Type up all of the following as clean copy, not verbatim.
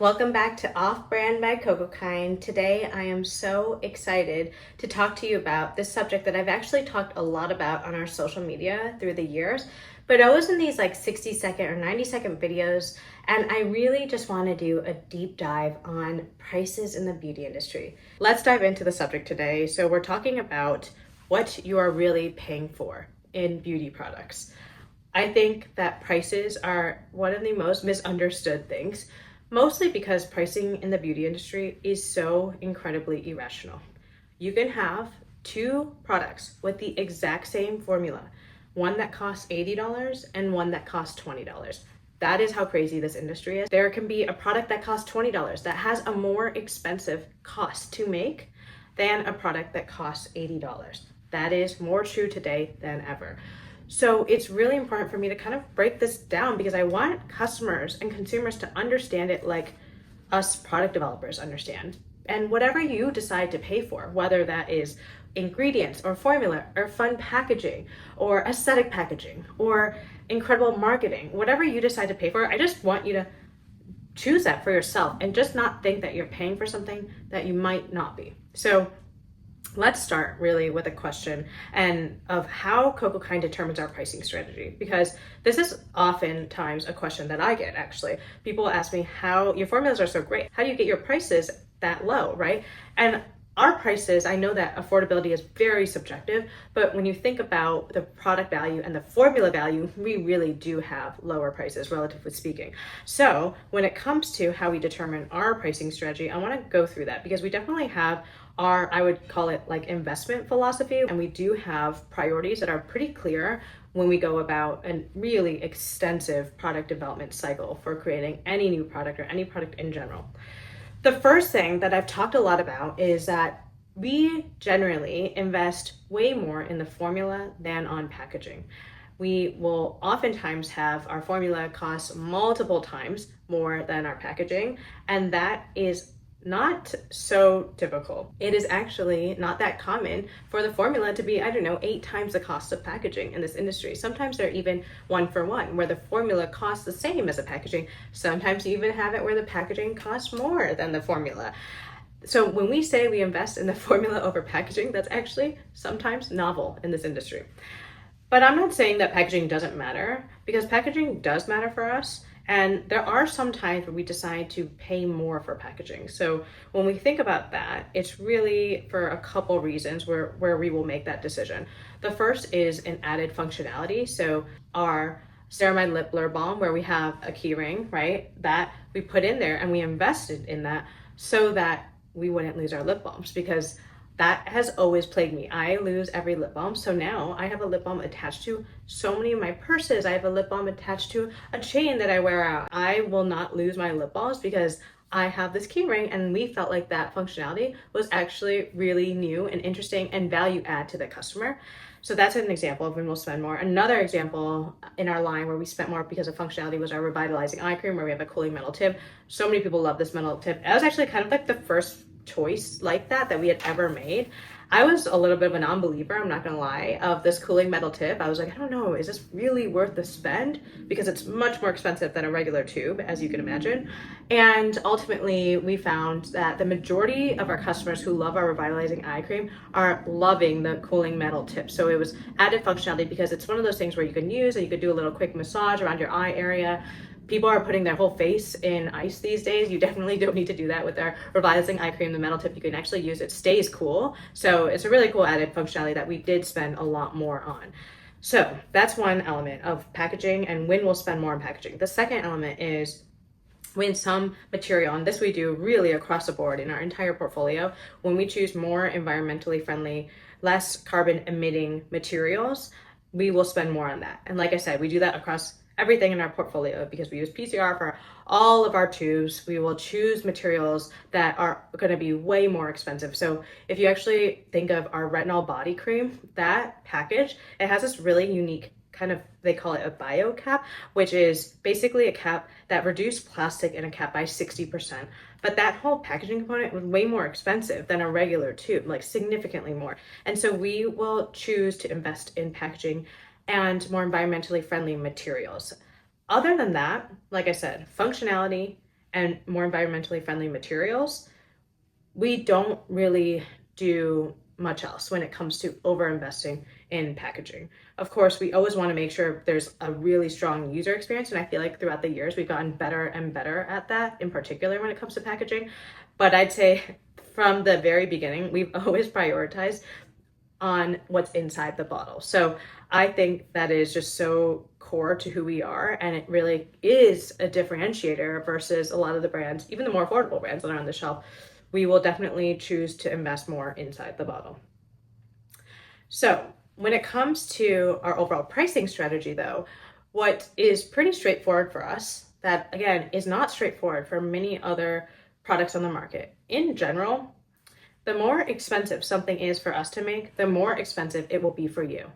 Welcome back to Off Brand by Cocokind. Today I am so excited to talk to you about this subject that I've actually talked a lot about on our social media through the years, but always in these like 60-second or 90-second videos, and I really just want to do a deep dive on prices in the beauty industry. Let's dive into the subject today. So we're talking about what you are really paying for in beauty products. I think that prices are one of the most misunderstood things, mostly because pricing in the beauty industry is so incredibly irrational. You can have two products with the exact same formula, one that costs $80 and one that costs $20. That is how crazy this industry is. There can be a product that costs $20 that has a more expensive cost to make than a product that costs $80. That is more true today than ever. So it's really important for me to kind of break this down because I want customers and consumers to understand it like us product developers understand. And whatever you decide to pay for, whether that is ingredients or formula or fun packaging or aesthetic packaging or incredible marketing, whatever you decide to pay for, I just want you to choose that for yourself and just not think that you're paying for something that you might not be. So let's start really with a question and of how Cocokind determines our pricing strategy, because this is oftentimes a question that I get actually. People ask me how your formulas are so great. How do you get your prices that low, right? And our prices, I know that affordability is very subjective, but when you think about the product value and the formula value, we really do have lower prices, relatively speaking. So when it comes to how we determine our pricing strategy, I want to go through that because we definitely have our, I would call it like investment philosophy, and we do have priorities that are pretty clear when we go about a really extensive product development cycle for creating any new product or any product in general. The first thing that I've talked a lot about is that we generally invest way more in the formula than on packaging. We will oftentimes have our formula cost multiple times more than our packaging, and that is not so typical. It is actually not that common for the formula to be, 8 times the cost of packaging in this industry. Sometimes they're even 1 for 1, where the formula costs the same as the packaging. Sometimes you even have it where the packaging costs more than the formula. So when we say we invest in the formula over packaging, that's actually sometimes novel in this industry. But I'm not saying that packaging doesn't matter, because packaging does matter for us. And there are some times where we decide to pay more for packaging. So when we think about that, it's really for a couple reasons where we will make that decision. The first is an added functionality. So our ceramide lip blur balm, where we have a key ring, right? That we put in there and we invested in that so that we wouldn't lose our lip balms, because that has always plagued me. I lose every lip balm. So now I have a lip balm attached to so many of my purses. I have a lip balm attached to a chain that I wear out. I will not lose my lip balms because I have this key ring, and we felt like that functionality was actually really new and interesting and value add to the customer. So that's an example of when we'll spend more. Another example in our line where we spent more because of functionality was our revitalizing eye cream, where we have a cooling metal tip. So many people love this metal tip. It was actually kind of like the first choice like that we had ever made. I was a little bit of a non-believer, I'm not gonna lie, of this cooling metal tip. I was like, I don't know, is this really worth the spend? Because it's much more expensive than a regular tube, as you can imagine. And ultimately, we found that the majority of our customers who love our revitalizing eye cream are loving the cooling metal tip. So it was added functionality because it's one of those things where you can use and you could do a little quick massage around your eye area. People are putting their whole face in ice these days. You definitely don't need to do that with our revitalizing eye cream. The metal tip, you can actually use it, stays cool. So it's a really cool added functionality that we did spend a lot more on. So that's one element of packaging and when we'll spend more on packaging. The second element is when some material, and this we do really across the board in our entire portfolio, when we choose more environmentally friendly, less carbon emitting materials, we will spend more on that. And like I said, we do that across everything in our portfolio because we use PCR for all of our tubes. We will choose materials that are going to be way more expensive. So if you actually think of our retinol body cream, that package, it has this really unique kind of, they call it a bio cap, which is basically a cap that reduced plastic in a cap by 60%. But that whole packaging component was way more expensive than a regular tube, like significantly more. And so we will choose to invest in packaging and more environmentally friendly materials. Other than that, like I said, functionality and more environmentally friendly materials, we don't really do much else when it comes to over investing in packaging. Of course, we always want to make sure there's a really strong user experience, and I feel like throughout the years we've gotten better and better at that, in particular when it comes to packaging. But I'd say from the very beginning, we've always prioritized on what's inside the bottle. So I think that is just so core to who we are, and it really is a differentiator versus a lot of the brands, even the more affordable brands that are on the shelf. We will definitely choose to invest more inside the bottle. So when it comes to our overall pricing strategy though, what is pretty straightforward for us, that again is not straightforward for many other products on the market. In general, the more expensive something is for us to make, the more expensive it will be for you.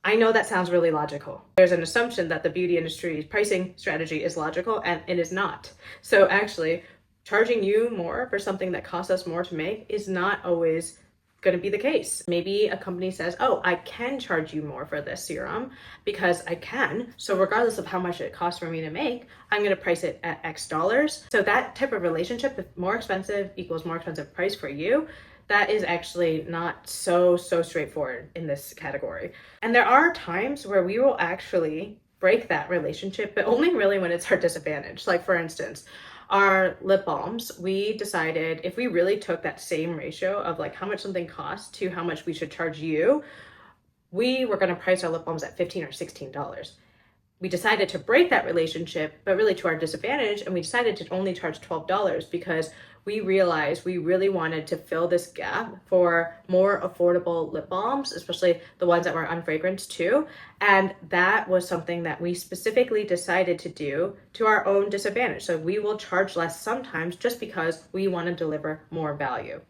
I know that sounds really logical. There's an assumption that the beauty industry's pricing strategy is logical, and it is not. So actually, charging you more for something that costs us more to make is not always going to be the case. Maybe a company says, oh, I can charge you more for this serum because I can. So regardless of how much it costs for me to make, I'm going to price it at X dollars. So that type of relationship, if more expensive equals more expensive price for you, that is actually not so straightforward in this category. And there are times where we will actually break that relationship, but only really when it's our disadvantage. Like for instance, our lip balms, we decided if we really took that same ratio of like how much something costs to how much we should charge you, we were going to price our lip balms at $15 or $16. We decided to break that relationship, but really to our disadvantage, and we decided to only charge $12 because we realized we really wanted to fill this gap for more affordable lip balms, especially the ones that were unfragranced too. And that was something that we specifically decided to do to our own disadvantage. So we will charge less sometimes just because we want to deliver more value.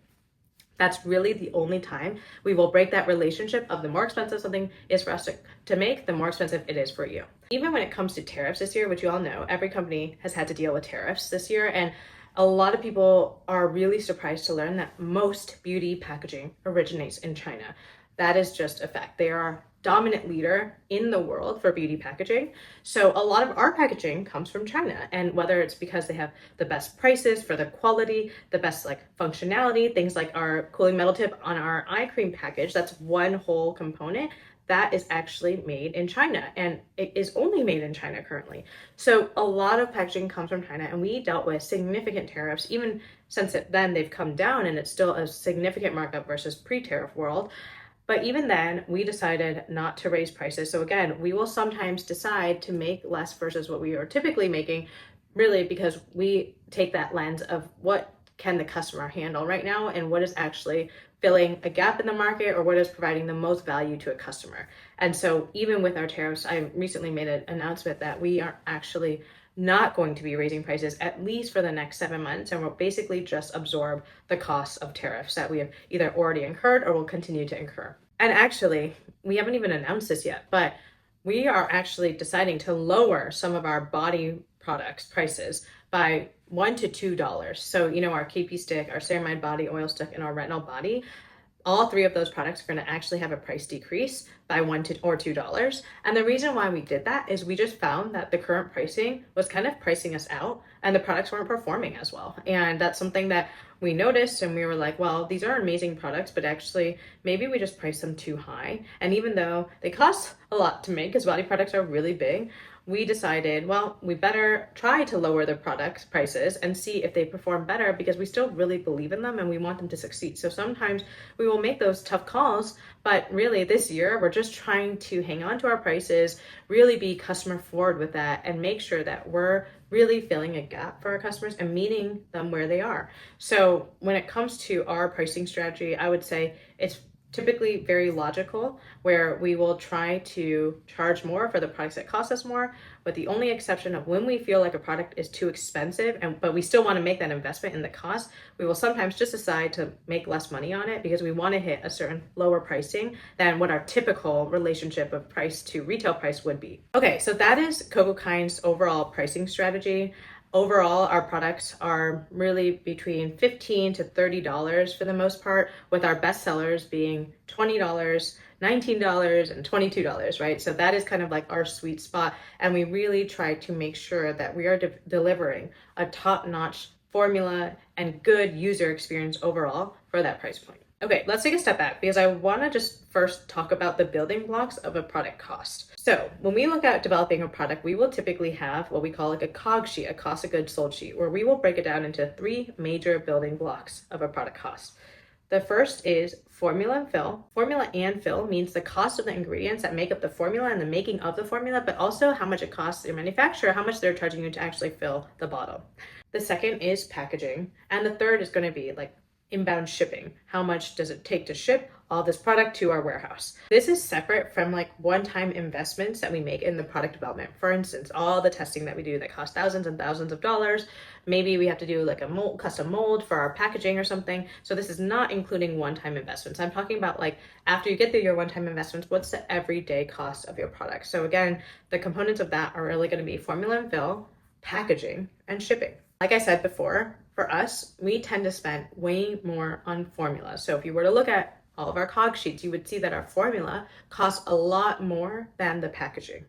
That's really the only time we will break that relationship of the more expensive something is for us to make, the more expensive it is for you. Even when it comes to tariffs this year, which you all know, every company has had to deal with tariffs this year. And a lot of people are really surprised to learn that most beauty packaging originates in China. That is just a fact. They are dominant leader in the world for beauty packaging. So a lot of our packaging comes from China, and whether it's because they have the best prices for the quality, the best like functionality, things like our cooling metal tip on our eye cream package, that's one whole component that is actually made in China, and it is only made in China currently. So a lot of packaging comes from China, and we dealt with significant tariffs. Even since then they've come down, and it's still a significant markup versus pre-tariff world. But even then, we decided not to raise prices. So again, we will sometimes decide to make less versus what we are typically making, really because we take that lens of what can the customer handle right now and what is actually filling a gap in the market or what is providing the most value to a customer. And so even with our tariffs, I recently made an announcement that we are actually not going to be raising prices at least for the next 7 months, and we'll basically just absorb the costs of tariffs that we have either already incurred or will continue to incur. And actually, we haven't even announced this yet, but we are actually deciding to lower some of our body products prices by $1 to $2. So, our KP stick, our ceramide body oil stick, and our retinol body, all three of those products are going to actually have a price decrease by $1 or $2. And the reason why we did that is we just found that the current pricing was kind of pricing us out, and the products weren't performing as well. And that's something that we noticed, and we were like, well, these are amazing products, but actually maybe we just priced them too high. And even though they cost a lot to make, because body products are really big, we decided, well, we better try to lower the product prices and see if they perform better, because we still really believe in them and we want them to succeed. So sometimes we will make those tough calls, but really this year we're just trying to hang on to our prices, really be customer forward with that, and make sure that we're really filling a gap for our customers and meeting them where they are. So when it comes to our pricing strategy, I would say it's typically very logical, where we will try to charge more for the products that cost us more, with the only exception of when we feel like a product is too expensive but we still want to make that investment in the cost, we will sometimes just decide to make less money on it because we want to hit a certain lower pricing than what our typical relationship of price to retail price would be. Okay, so that is Cocokind's overall pricing strategy. Overall, our products are really between $15 to $30 for the most part, with our best sellers being $20 $19 and $22, right? So that is kind of like our sweet spot. And we really try to make sure that we are delivering a top-notch formula and good user experience overall for that price point. Okay, let's take a step back because I want to just first talk about the building blocks of a product cost. So when we look at developing a product, we will typically have what we call like a COG sheet, a cost of goods sold sheet, where we will break it down into 3 major building blocks of a product cost. The first is formula and fill. Formula and fill means the cost of the ingredients that make up the formula and the making of the formula, but also how much it costs the manufacturer, how much they're charging you to actually fill the bottle. The second is packaging. And the third is going to be like inbound shipping. How much does it take to ship all this product to our warehouse? This is separate from like one-time investments that we make in the product development. For instance, all the testing that we do that costs thousands and thousands of dollars. Maybe we have to do like a mold, custom mold for our packaging or something. So this is not including one-time investments. I'm talking about like after you get through your one-time investments, what's the everyday cost of your product? So again, the components of that are really going to be formula and fill, packaging, and shipping. Like I said before, for us, we tend to spend way more on formula. So if you were to look at all of our COG sheets, you would see that our formula costs a lot more than the packaging.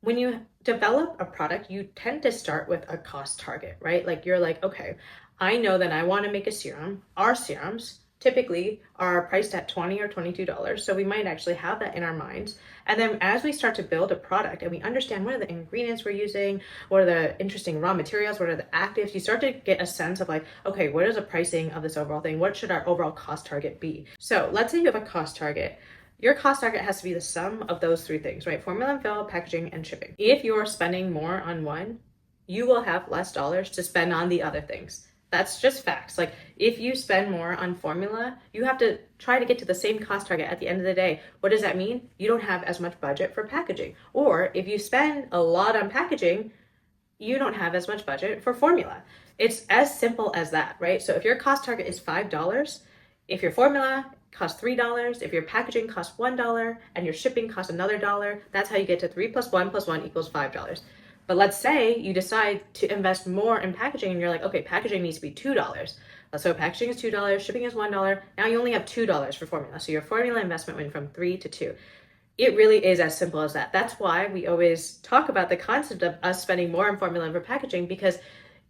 When you develop a product, you tend to start with a cost target, right? Like you're like, okay, I know that I want to make a serum. Our serums typically are priced at $20 or $22. So we might actually have that in our minds. And then as we start to build a product and we understand what are the ingredients we're using, what are the interesting raw materials, what are the actives, you start to get a sense of like, okay, what is the pricing of this overall thing? What should our overall cost target be? So let's say you have a cost target. Your cost target has to be the sum of those 3 things, right? Formula and fill, packaging, and shipping. If you're spending more on one, you will have less dollars to spend on the other things. That's just facts. Like if you spend more on formula, you have to try to get to the same cost target at the end of the day. What does that mean? You don't have as much budget for packaging. Or if you spend a lot on packaging, you don't have as much budget for formula. It's as simple as that, right? So if your cost target is $5, if your formula costs $3, if your packaging costs $1, and your shipping costs another $1, that's how you get to 3 plus 1 plus 1 equals $5. But let's say you decide to invest more in packaging and you're like, okay, packaging needs to be $2. So packaging is $2, shipping is $1. Now you only have $2 for formula. So your formula investment went from 3 to 2. It really is as simple as that. That's why we always talk about the concept of us spending more on formula and for packaging, because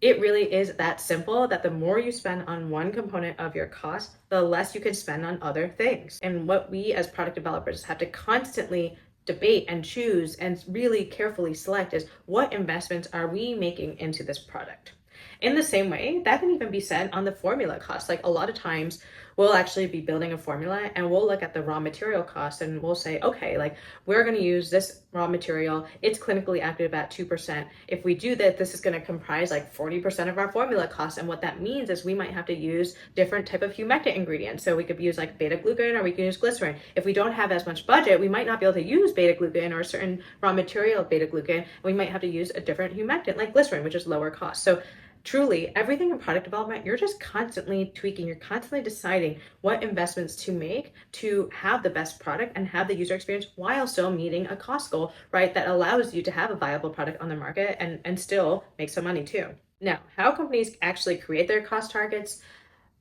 it really is that simple that the more you spend on one component of your cost, the less you can spend on other things. And what we as product developers have to constantly debate and choose and really carefully select is what investments are we making into this product. In the same way, that can even be said on the formula cost. Like a lot of times we'll actually be building a formula and we'll look at the raw material cost and we'll say, okay, like we're going to use this raw material. It's clinically active at 2%. If we do that, this is going to comprise like 40% of our formula cost. And what that means is we might have to use different type of humectant ingredients. So we could use like beta glucan or we can use glycerin. If we don't have as much budget, we might not be able to use beta glucan or a certain raw material beta glucan. We might have to use a different humectant like glycerin, which is lower cost. So truly, everything in product development, you're just constantly tweaking, you're constantly deciding what investments to make to have the best product and have the user experience while still meeting a cost goal, right? That allows you to have a viable product on the market and still make some money too. Now, how companies actually create their cost targets,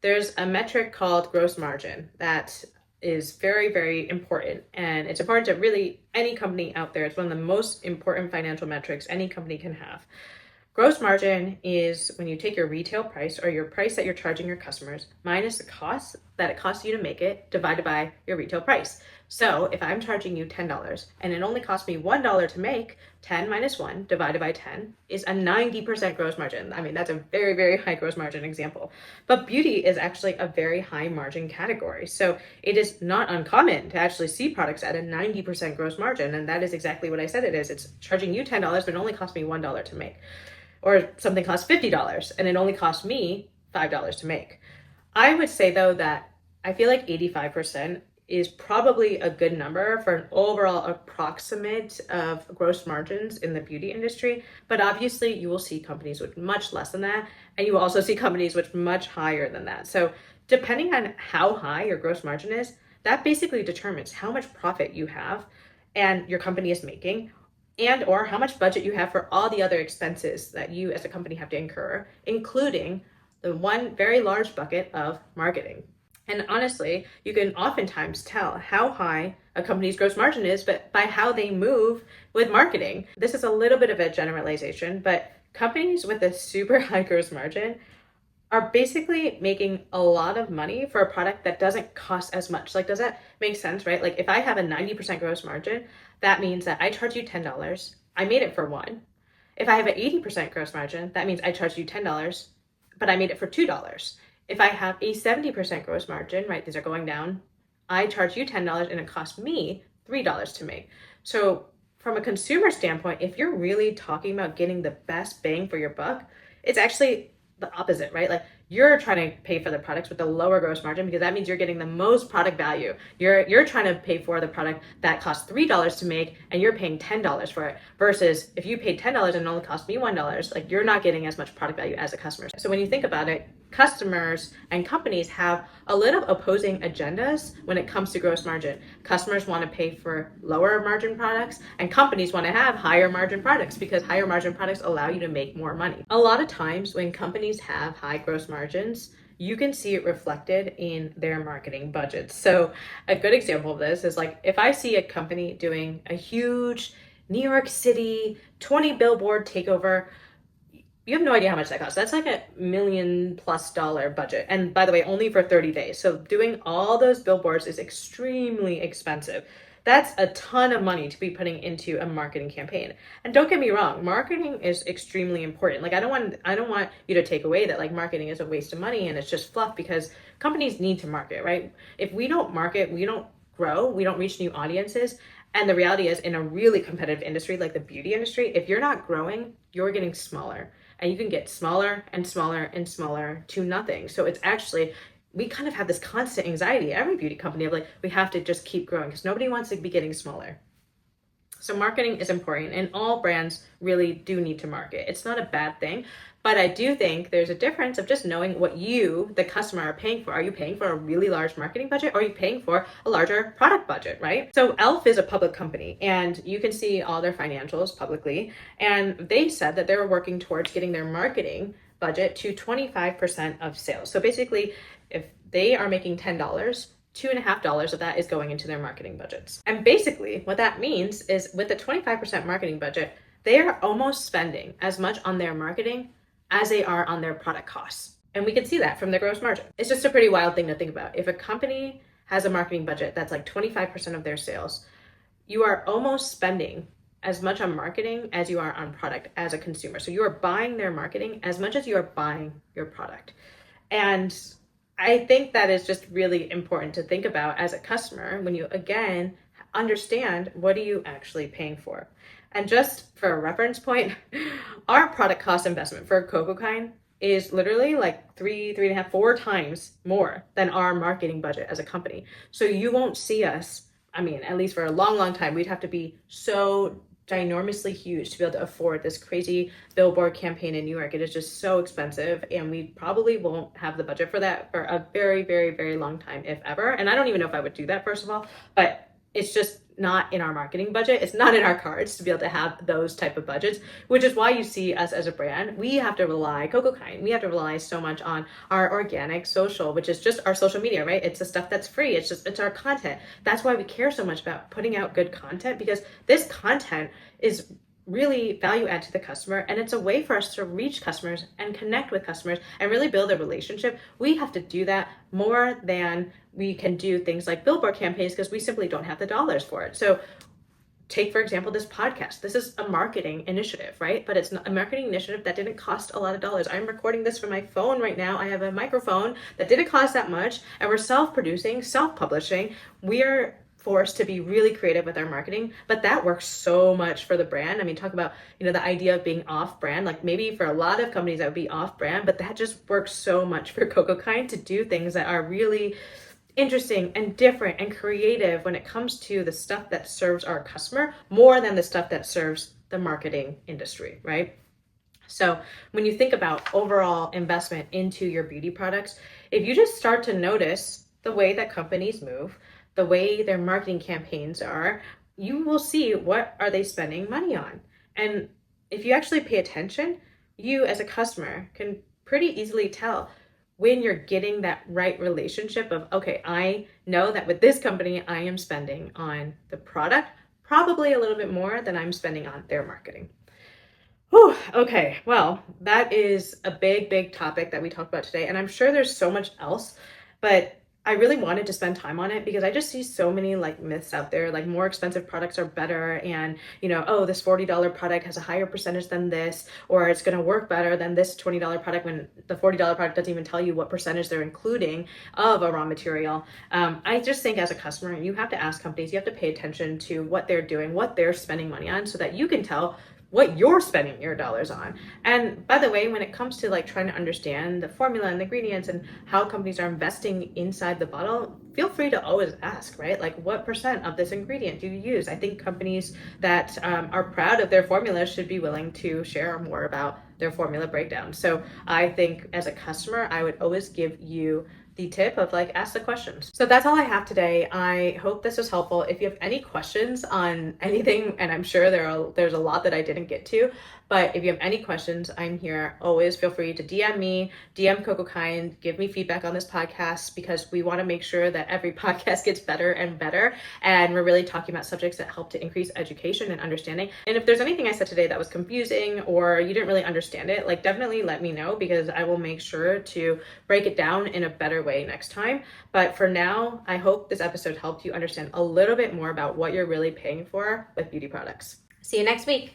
there's a metric called gross margin that is very, very important. And it's important to really any company out there. It's one of the most important financial metrics any company can have. Gross margin is when you take your retail price or your price that you're charging your customers minus the cost that it costs you to make it divided by your retail price. So if I'm charging you $10 and it only costs me $1 to make, 10 minus 1 divided by 10 is a 90% gross margin. I mean, that's a very, very high gross margin example. But beauty is actually a very high margin category. So it is not uncommon to actually see products at a 90% gross margin. And that is exactly what I said it is. It's charging you $10, but it only costs me $1 to make. Or something costs $50 and it only costs me $5 to make. I would say though that I feel like 85% is probably a good number for an overall approximate of gross margins in the beauty industry. But obviously you will see companies with much less than that. And you will also see companies with much higher than that. So depending on how high your gross margin is, that basically determines how much profit you have and your company is making, and or how much budget you have for all the other expenses that you as a company have to incur, including the one very large bucket of marketing. And honestly, you can oftentimes tell how high a company's gross margin is, but by how they move with marketing. This is a little bit of a generalization, but companies with a super high gross margin are basically making a lot of money for a product that doesn't cost as much. Like, does that make sense, right? Like, if I have a 90% gross margin, that means that I charge you $10. I made it for one. If I have an 80% gross margin, that means I charge you $10, but I made it for $2. If I have a 70% gross margin, right, these are going down, I charge you $10 and it costs me $3 to make. So from a consumer standpoint, if you're really talking about getting the best bang for your buck, it's actually the opposite, right? Like, you're trying to pay for the products with a lower gross margin because that means you're getting the most product value. You're trying to pay for the product that costs $3 to make and you're paying $10 for it, versus if you paid $10 and it only cost me $1, like, you're not getting as much product value as a customer. So when you think about it, customers and companies have a little opposing agendas when it comes to gross margin. Customers want to pay for lower margin products, and companies want to have higher margin products because higher margin products allow you to make more money. A lot of times when companies have high gross margins, you can see it reflected in their marketing budgets. So a good example of this is, like, if I see a company doing a huge New York City 20 billboard takeover, you have no idea how much that costs. That's like $1 million+ budget. And by the way, only for 30 days. So doing all those billboards is extremely expensive. That's a ton of money to be putting into a marketing campaign. And don't get me wrong, marketing is extremely important. Like, I don't want you to take away that, like, marketing is a waste of money and it's just fluff, because companies need to market, right? If we don't market, we don't grow, we don't reach new audiences. And the reality is, in a really competitive industry like the beauty industry, if you're not growing, you're getting smaller. And you can get smaller and smaller and smaller to nothing. So it's actually, we kind of have this constant anxiety, every beauty company, of like, we have to just keep growing because nobody wants to be getting smaller. So marketing is important, and all brands really do need to market. It's not a bad thing, but I do think there's a difference of just knowing what you, the customer, are paying for. Are you paying for a really large marketing budget, or are you paying for a larger product budget, right? So e.l.f. is a public company, and you can see all their financials publicly, and they said that they were working towards getting their marketing budget to 25% of sales. So basically, if they are making $10, $2.50 of that is going into their marketing budgets. And basically what that means is, with the 25% marketing budget, they are almost spending as much on their marketing as they are on their product costs. And we can see that from the gross margin. It's just a pretty wild thing to think about. If a company has a marketing budget that's like 25% of their sales, you are almost spending as much on marketing as you are on product as a consumer. So you are buying their marketing as much as you are buying your product. And I think that is just really important to think about as a customer when you, again, understand what are you actually paying for. And just for a reference point, our product cost investment for Cocokind is literally like 3.5, 4 times more than our marketing budget as a company. So you won't see us, I mean, at least for a long, long time, we'd have to be so ginormously huge to be able to afford this crazy billboard campaign in New York. It is just so expensive, and we probably won't have the budget for that for a very, very, very long time, if ever. And I don't even know if I would do that, first of all, but it's just not in our marketing budget. It's not in our cards to be able to have those type of budgets, which is why you see us as a brand. We have to rely, Cocokind, we have to rely so much on our organic social, which is just our social media, right? It's the stuff that's free. It's our content. That's why we care so much about putting out good content, because this content is really value add to the customer, and it's a way for us to reach customers and connect with customers and really build a relationship. We have to do that more than we can do things like billboard campaigns, because we simply don't have the dollars for it. So take, for example, this podcast. This is a marketing initiative, right? But it's not a marketing initiative that didn't cost a lot of dollars. I'm recording this from my phone right now. I have a microphone that didn't cost that much, and we're self-producing, self-publishing. We are forced to be really creative with our marketing, but that works so much for the brand. I mean, talk about, the idea of being off brand, like maybe for a lot of companies that would be off brand, but that just works so much for Cocokind to do things that are really interesting and different and creative when it comes to the stuff that serves our customer more than the stuff that serves the marketing industry, right? So when you think about overall investment into your beauty products, if you just start to notice the way that companies move, the way their marketing campaigns are, you will see what are they spending money on. And if you actually pay attention, you as a customer can pretty easily tell when you're getting that right relationship of, okay, I know that with this company, I am spending on the product probably a little bit more than I'm spending on their marketing. Whew, okay, well, that is a big topic that we talked about today. And I'm sure there's so much else, but I really wanted to spend time on it because I just see so many like myths out there, like more expensive products are better. And, oh, this $40 product has a higher percentage than this, or it's going to work better than this $20 product when the $40 product doesn't even tell you what percentage they're including of a raw material. I just think as a customer, you have to ask companies, you have to pay attention to what they're doing, what they're spending money on so that you can tell what you're spending your dollars on. And by the way, when it comes to like trying to understand the formula and the ingredients and how companies are investing inside the bottle, feel free to always ask, right? Like, what percent of this ingredient do you use? I think companies that are proud of their formula should be willing to share more about their formula breakdown. So I think as a customer, I would always give you the tip of like, ask the questions. So that's all I have today. I hope this was helpful. If you have any questions on anything, and I'm sure there's a lot that I didn't get to, but if you have any questions, I'm here. Always feel free to DM me, DM Cocokind, give me feedback on this podcast because we want to make sure that every podcast gets better and better. And we're really talking about subjects that help to increase education and understanding. And if there's anything I said today that was confusing or you didn't really understand it, like definitely let me know because I will make sure to break it down in a better way next time. But for now, I hope this episode helped you understand a little bit more about what you're really paying for with beauty products. See you next week.